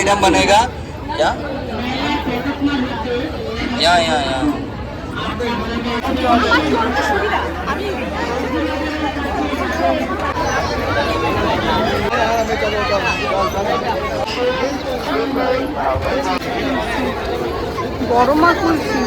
Item बनेगा क्या? यहाँ বড়মা কুলফি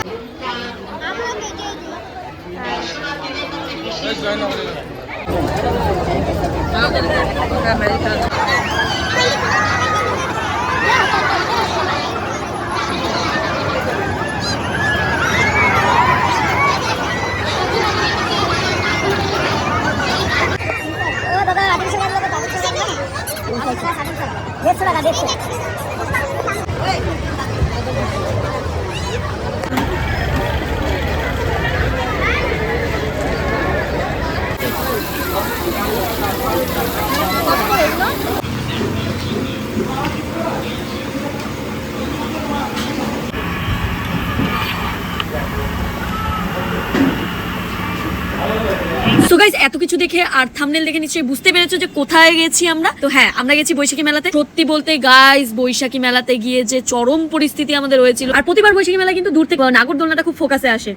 সো গাইস এত কিছু দেখে আর থাম্বনেল দেখে নিশ্চয়ই বুঝতে পেরেছো যে কোথায় গেছি আমরা। তো হ্যাঁ, আমরা গেছি বৈশাখী মেলাতে। সত্যি বলতে গাইস বৈশাখী মেলাতে গিয়ে যে চরম পরিস্থিতি আমাদের হয়েছিল। আর প্রতিবার বৈশাখী মেলা কিন্তু দূর থেকে নাগরদোলনাটা খুব ফোকাসে আসে।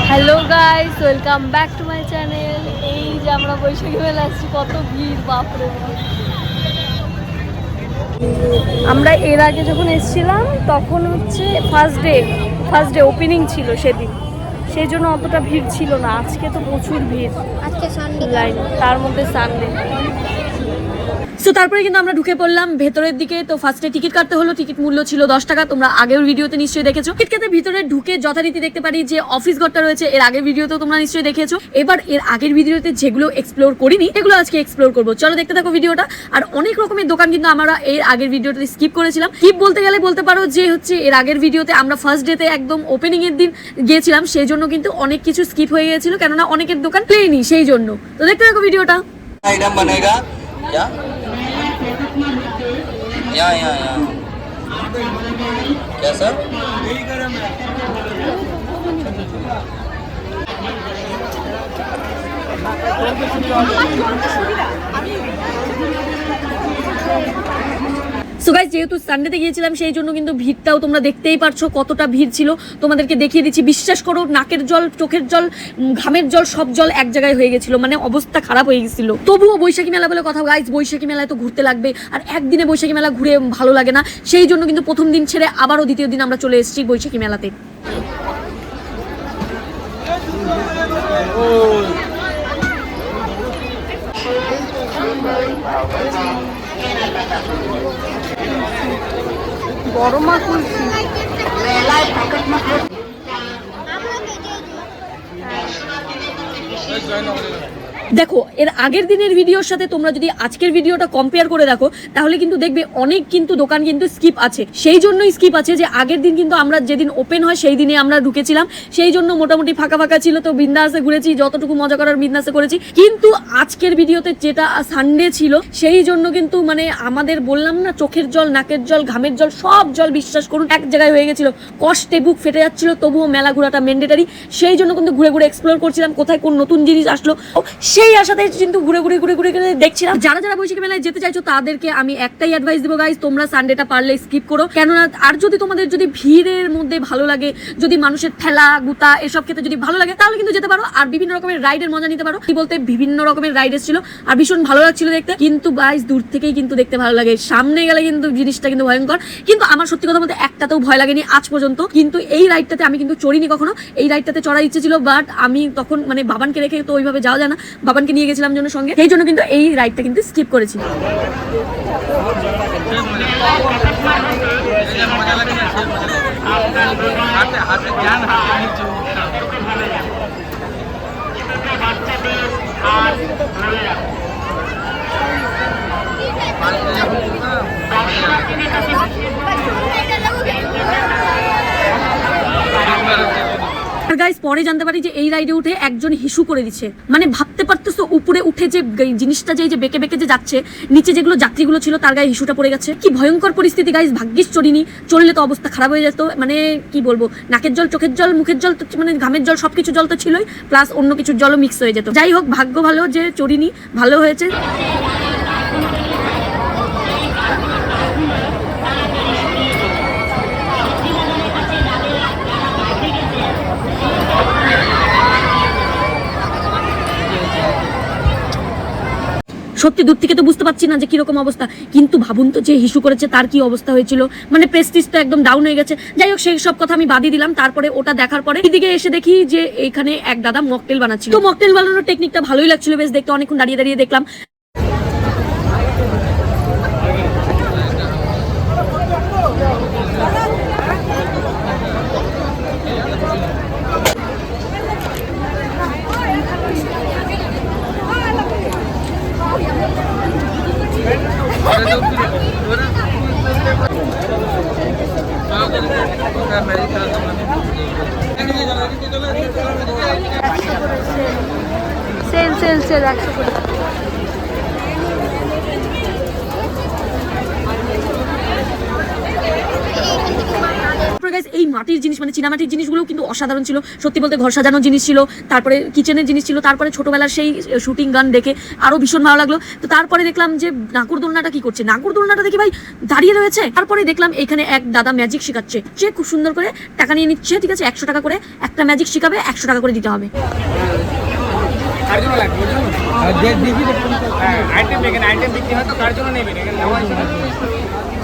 Hello guys, welcome back to my channel. এই যে আমরা বৈশাখী মেলা আসছি, কত ভিড়, বাপরে। আমরা এর আগে যখন এসেছিলাম তখন হচ্ছে ফার্স্ট ডে ওপেনিং ছিল সেদিন, সেই জন্য অতটা ভিড় ছিল না। আজকে তো প্রচুর ভিড়, আজকে সানডে লাইন, তার মধ্যে সানডে। সো তারপরে কিন্তু আমরা ঢুকে পড়লাম ভেতরের দিকে। তো ফার্স্টে টিকিট কাটতে হলো, টিকিট মূল্য ছিল 10 টাকা। তোমরা আগের ভিডিওতে নিশ্চয়ই দেখেছো। টিকিট কেটে ভিতরে ঢুকে যথারীতি দেখতে পারি যে অফিস ঘরটা রয়েছে, এর আগের ভিডিওতেও তোমরা নিশ্চয়ই দেখেছো। এবার এর আগের ভিডিওতে যেগুলো এক্সপ্লোর করিনি এগুলো আজকে এক্সপ্লোর করবো। চলো দেখতে থাকো ভিডিওটা। আর অনেক রকমের দোকান কিন্তু আমরা এর আগের ভিডিওতে স্কিপ করেছিলাম। স্কিপ বলতে গেলে বলতে পারো যে হচ্ছে এর আগের ভিডিওতে আমরা ফার্স্ট ডেতে একদম ওপেনিং এর দিন গিয়েছিলাম, সেই জন্য কিন্তু অনেক কিছু স্কিপ হয়ে গিয়েছিল, কেননা অনেকের দোকান প্লেনি, সেই জন্য। তো দেখতে থাকো ভিডিওটা। आइटम बनेगा क्या? यहाँ क्या सर? সো গাইস যেহেতু সানডেতে গিয়েছিলাম সেই জন্য কিন্তু ভিড়টাও তোমরা দেখতেই পারছো কতটা ভিড় ছিল। তোমাদেরকে দেখিয়ে দিচ্ছি, বিশ্বাস করো নাকের জল, চোখের জল, ঘামের জল, সব জল এক জায়গায় হয়ে গেছিল, মানে অবস্থা খারাপ হয়ে গেছিল। তবুও বৈশাখী মেলা বলে কথা গাইস, বৈশাখী মেলায় তো ঘুরতে লাগবে, আর একদিনে বৈশাখী মেলা ঘুরে ভালো লাগে না, সেই জন্য কিন্তু প্রথম দিন ছেড়ে আবারও দ্বিতীয় দিন আমরা চলে এসেছি বৈশাখী মেলাতে। বড়মা কুলফি দেখো, এর আগের দিনের ভিডিওর সাথে তোমরা যদি আজকের ভিডিওটা কম্পেয়ার করে দেখো তাহলে কিন্তু দেখবে অনেক কিন্তু দোকান কিন্তু স্কিপ আছে। সেই জন্যই স্কিপ আছে যে আগের দিন কিন্তু আমরা যেদিন ওপেন হয় সেই দিনে আমরা ঢুকেছিলাম, সেই জন্য মোটামুটি ফাঁকা ফাঁকা ছিল। তো বিন্দাসে ঘুরেছি, যতটুকু মজা করার বিন্দাসে করেছি। কিন্তু আজকের ভিডিওতে যেটা সানডে ছিল সেই জন্য কিন্তু মানে আমাদের বললাম না, চোখের জল, নাকের জল, ঘামের জল, সব জল বিশ্বাস করুন এক জায়গায় হয়ে গেছিল। কষ্টে বুক ফেটে যাচ্ছিল, তবুও মেলা ঘোরাটা ম্যান্ডেটারি। সেই জন্য কিন্তু ঘুরে ঘুরে এক্সপ্লোর করছিলাম কোথায় কোন নতুন জিনিস আসলো, সেই আশাতে কিন্তু ঘুরে ঘুরে ঘুরে ঘুরে দেখছিলাম। যারা যারা বৈশাখী মেলায় যেতে চাইছো তাদেরকে আমি একটাই অ্যাডভাইস দেবো গাইস, তোমরা সানডেটা পারলে স্কিপ করো। কেননা আর যদি তোমাদের যদি ভিড়ের মধ্যে ভালো লাগে, যদি মানুষের ঠেলা গুতা এসব ক্ষেত্রে যদি ভালো লাগে তাহলে কিন্তু যেতে পারো, আর বিভিন্ন রকমের রাইডের মজা নিতে পারো। কি বলতে বিভিন্ন রকমের রাইড এসেছিল আর ভীষণ ভালো লাগছিল দেখতে। কিন্তু গাইস দূর থেকেই কিন্তু দেখতে ভালো লাগে, সামনে গেলে কিন্তু জিনিসটা কিন্তু ভয়ঙ্কর। কিন্তু আমার সত্যি কথা বলতে একটাতেও ভয় লাগেনি আজ পর্যন্ত। কিন্তু এই রাইডটাতে আমি কিন্তু চড়িনি কখনো, এই রাইডটাতে চড়ার ইচ্ছে ছিল, বাট আমি তখন মানে বাবানকে রেখে তো ওইভাবে যাওয়া যায় না, বাবানকে নিয়ে গেছিলাম জন্য সঙ্গে, সেই জন্য কিন্তু এই রাইডটা কিন্তু স্কিপ করেছি। গাইস পরে জানতে পারি যে এই রাইডে উঠে একজন হিসু করে দিচ্ছে, মানে ভাবতে পারতেছো উপরে উঠে যে জিনিসটা যে বেঁকে বেঁকে যে যাচ্ছে, নিচে যেগুলো যাত্রীগুলো ছিল তার গায়ে হিসুটা পড়ে গেছে। কি ভয়ঙ্কর পরিস্থিতি গাইস, ভাগ্যিস চড়িনি, চললে তো অবস্থা খারাপ হয়ে যেত। মানে কি বলবো, নাকের জল, চোখের জল, মুখের জল, মানে ঘামের জল, সবকিছু জল তো ছিলই, প্লাস অন্য কিছুর জলও মিক্স হয়ে যেত। যাই হোক, ভাগ্য ভালো যে চড়িনি, ভালো হয়েছে। সত্যি দূর থেকে তো বুঝতে পারছি না যে কিরকম অবস্থা, কিন্তু ভাবুন তো যে হিসু করেছে তার কি অবস্থা হয়েছিল, মানে প্রেস্টিজ তো একদম ডাউন হয়ে গেছে। যাই হোক সেই সব কথা আমি বাদই দিলাম। তারপরে ওটা দেখার পরে এদিকে এসে দেখি যে এখানে এক দাদা মকটেল বানাচ্ছিল। তো মকটেল বানানোর টেকনিকটা ভালোই লাগছিল, বেশ দেখতে, অনেকক্ষণ দাঁড়িয়ে দাঁড়িয়ে দেখলাম। সেল সেল সেল 100 করে। এই মাটির জিনিস মানে চীনামাটির জিনিসগুলো কিন্তু অসাধারণ ছিল সত্যি বলতে। ঘর সাজানোর জিনিস ছিল, তারপরে কিচেনের জিনিস ছিল, তারপরে ছোটবেলার সেই শুটিং গান দেখে আরো ভীষণ ভালো লাগলো। তো তারপরে দেখলাম যে নাগরদোলনাটা কি করছে, নাগরদোলনাটা দেখি ভাই দাঁড়িয়ে রয়েছে। তারপরে দেখলাম এখানে এক দাদা ম্যাজিক শেখাচ্ছে, সে খুব সুন্দর করে টাকা নিয়ে নিচ্ছে, ঠিক আছে, 100 টাকা করে একটা ম্যাজিক শেখাবে, 100 টাকা করে দিতে হবে।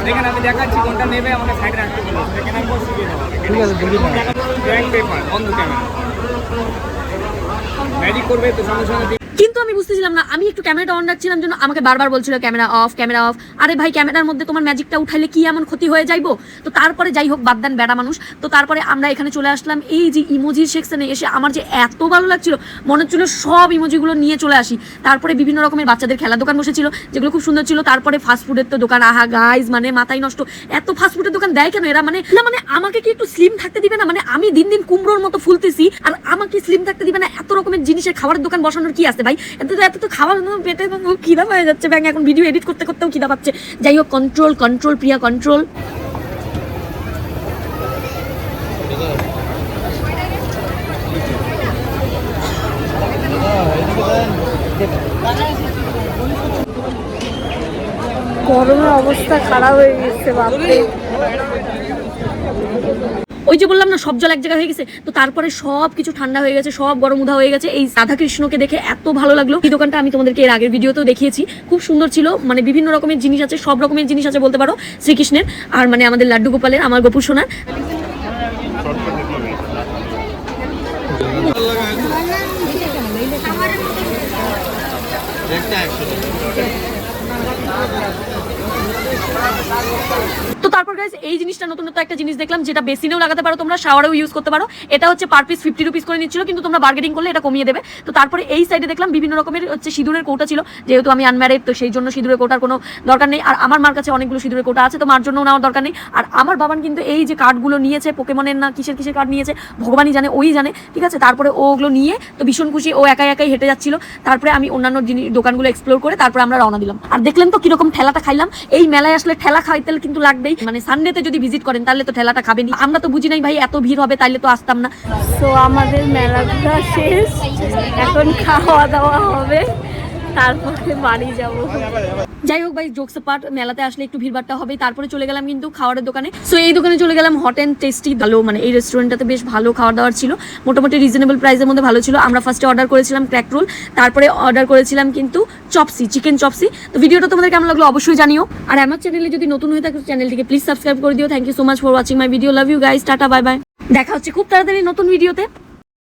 দেখেন আমি দেখাচ্ছি কোনটা নেবে, আমাকে সাইডে রাখতে বলুন, কেনার পর শিখিয়ে দেবো। ঠিক আছে, ব্ল্যাঙ্ক পেপার বন্ধ ক্যামেরা ম্যাজিক করবে তো সঙ্গে সঙ্গে। কিন্তু আমি বুঝতেছিলাম না, আমি একটু ক্যামেরাটা অন রাখছিলাম জন্য আমাকে বারবার বলছিল ক্যামেরা অফ ক্যামেরা অফ। আরে ভাই ক্যামেরার মধ্যে তোমার ম্যাজিকটা উঠাইলে কি এমন ক্ষতি হয়ে যাইবো? তো তারপরে যাই হোক বাদ দেন, বেড়া মানুষ। তো তারপরে আমরা এখানে চলে আসলাম এই যে ইমোজির সেকশনে এসে আমার যে এত ভালো লাগছিল, মনে হচ্ছিল সব ইমোজিগুলো নিয়ে চলে আসি। তারপরে বিভিন্ন রকমের বাচ্চাদের খেলার দোকান বসেছিল যেগুলো খুব সুন্দর ছিল। তারপরে ফাস্টফুডের তো দোকান, আহা গাইজ মানে মাথায় নষ্ট, এত ফাস্টফুডের দোকান দেয় কেন এরা? মানে মানে আমাকে কি একটু স্লিম থাকতে দিবে না? মানে আমি দিন দিন কুমড়োর মতো ফুলতেছি আর আমাকে স্লিম থাকতে দিবে না? এত রকমের জিনিসের খাবারের দোকান বসানোর কি আছে ভাই? এত তো খাবার পেটে খিদা হয়ে যাচ্ছে ব্যাং, এখন ভিডিও এডিট করতে করতেও খিদা পাচ্ছে। যাই হোক কন্ট্রোল কন্ট্রোল প্রিয়া কন্ট্রোল। গরমের অবস্থা খারাপ হয়ে গেছে বাপরে। ওই যে বললাম না সব জল এক জায়গায় হয়ে গেছে। তো তারপরে সব কিছু ঠান্ডা হয়ে গেছে, সব গরম উধা হয়ে গেছে। এই রাধা কৃষ্ণকে দেখে এত ভালো লাগলো। এই দোকানটা আমি তোমাদেরকে এর আগের ভিডিওতেও দেখিয়েছি, খুব সুন্দর ছিল। মানে বিভিন্ন রকমের জিনিস আছে, সব রকমের জিনিস আছে বলতে পারো শ্রীকৃষ্ণের, আর মানে আমাদের লাড্ডু গোপালের, আমার গোপুর সোনার। তো তারপর গাইস এই জিনিসটা নতুনত্ব একটা জিনিস দেখলাম, যেটা বেসিনেও লাগাতে পারো তোমরা, শাওয়ারেও ইউজ করতে পারো। এটা হচ্ছে পার পিস 50 রুপিস করে নিচ্ছিল, কিন্তু তোমরা বার্গেনিং করলে এটা কমিয়ে দেবে। তো তারপরে এই সাইডে দেখলাম বিভিন্ন রকমের হচ্ছে সিঁদুরের কৌটা ছিল, যেহেতু আমি আনম্যারিড তো সেই জন্য সিঁদুরের কৌটার কোনো দরকার নেই। আর আমার মার কাছে অনেকগুলো সিঁদুরের কৌটা আছে, তো মার জন্য নেওয়ার দরকার নেই। আর আমার বাবান কিন্তু এই যে কার্ডগুলো নিয়েছে, পোকেমনের না কিসের কিসের কার্ড নিয়েছে ভগবানই জানে, ওই জানে, ঠিক আছে। তারপরে ওগুলো নিয়ে তো ভীষণ খুশি, ও একাই একাই হেঁটে যাচ্ছিল। তারপরে আমি অন্যান্য দোকানগুলো এক্সপ্লোর করে তারপরে আমরা রওনা দিলাম। আর দেখলেন তো কিরকম ঠেলাটা খাইলাম। এই মেলায় আসলে ঠেলা খাইতে কিন্তু লাগবেই, মানে সানডেতে যদি ভিজিট করেন তাহলে তো ঠেলাটা খাবেনি। আমরা তো বুঝি নাই ভাই এত ভিড় হবে, তাইলে তো আসতাম না। তো আমাদের মেলা ঘোরা শেষ, এখন খাওয়া দাওয়া হবে, তারপরে বাড়ি যাবো। যাই হোক ভাই জোকস পার্ট, মেলাতে আসলে একটু ভিড়ভাড়টা হবে। তারপরে চলে গেলাম কিন্তু খাবারের দোকানে। সো এই দোকানে চলে গেলাম হট অ্যান্ড টেস্টি। ভালো মানে এই রেস্টুরেন্টটাতে বেশ ভালো খাবার দাবার ছিল, মোটামুটি রিজনেবল প্রাইসের মধ্যে ভালো ছিল। আমরা ফার্স্টে অর্ডার করেছিলাম ক্র্যাক রোল, তারপরে অর্ডার করেছিলাম কিন্তু চপসি, চিকেন চপসি। তো ভিডিওটা তোমাদের কেমন লাগলো অবশ্যই জানিও। আর আমার চ্যানেলে যদি নতুন হয়ে থাকে চ্যানেলটিকে প্লিজ সাবস্ক্রাইব করে দিও। Thank you so much for watching my video. Love you guys, tata bye bye. দেখা হচ্ছে খুব তাড়াতাড়ি নতুন ভিডিওতে।